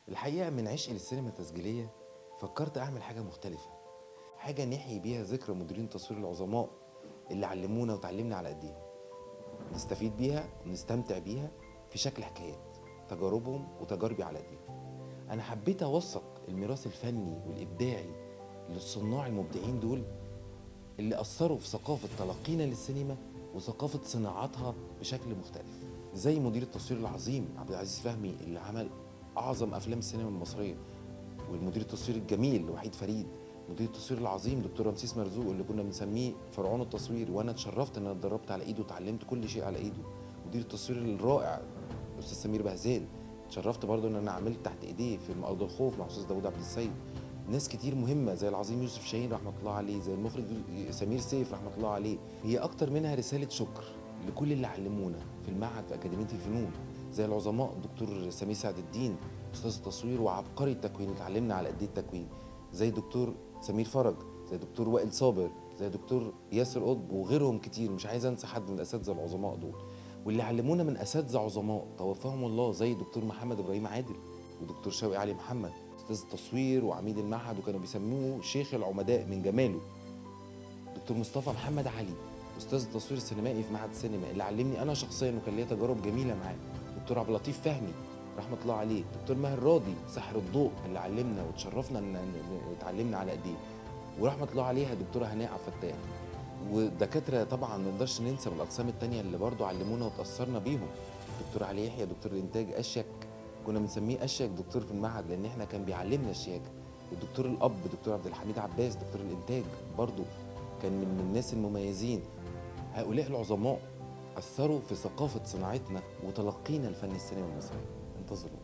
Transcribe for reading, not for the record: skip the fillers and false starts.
الحقيقة من عشقي للسينما التسجيلية فكرت أعمل حاجة مختلفة، حاجة نحيي بيها ذكرى مديرين التصوير العظماء اللي علمونا وتعلمنا على ايديهم، نستفيد بيها ونستمتع بيها في شكل حكايات، تجاربهم وتجاربي على ايديهم. أنا حبيت أوثق الميراث الفني والإبداعي للصناع المبدعين دول اللي أثروا في ثقافة تلقينا للسينما وثقافة صناعتها بشكل مختلف، زي مدير التصوير العظيم عبد العزيز فهمي اللي عمل أعظم أفلام السينما المصرية، والمدير التصوير الجميل وحيد فريد، مدير التصوير العظيم دكتور رمسيس مرزوق اللي كنا بنسميه فرعون التصوير، وانا اتشرفت ان انا اتدربت على ايده وتعلمت كل شيء على ايده. مدير التصوير الرائع الاستاذ سمير بهزال، اتشرفت برضه ان انا عملت تحت ايديه في ارض الخوف مع الاستاذ داوود عبد السيد. ناس كتير مهمه زي العظيم يوسف شاهين رحمه الله عليه، زي المخرج سمير سيف رحمه الله عليه. هي اكتر منها رساله شكر لكل اللي علمونا في المعهد في اكاديميه الفنون، زي العظماء الدكتور سمير سعد الدين استاذ التصوير وعبقري التكوين اتعلمنا على قد ايه التكوين، زي دكتور سمير فرج، زي دكتور وائل صابر، زي دكتور ياسر قطب وغيرهم كتير، مش عايز انسى حد من الاساتذه العظماء دول. واللي علمونا من اساتذه عظماء توفاهم الله زي دكتور محمد ابراهيم عادل ودكتور شوقي علي محمد استاذ التصوير وعميد المعهد وكانوا بيسموه شيخ العمداء من جماله. دكتور مصطفى محمد علي استاذ التصوير السينمائي في معهد السينما اللي علمني انا شخصيا وكان ليا تجارب جميله معاه. دكتور عبد اللطيف فهمي رحمه الله عليه، دكتور ماهر راضي سحر الضوء اللي علمنا وتشرفنا ان اتعلمنا على ايديه، ورحمه الله عليها دكتوره هناء عبد الفتاح. ودكاتره طبعا ما نقدرش ننسى من الاقسام التانيه اللي برضو علمونا وتاثرنا بيهم. دكتور علي يحيى دكتور الانتاج اشيك، كنا بنسميه اشيك دكتور في المعهد لان احنا كان بيعلمنا الشياكه. والدكتور الاب دكتور عبد الحميد عباس دكتور الانتاج برضو كان من الناس المميزين. هؤلاء العظماء أثروا في ثقافة صناعتنا وتلقينا الفن السينما المصري. انتظروا.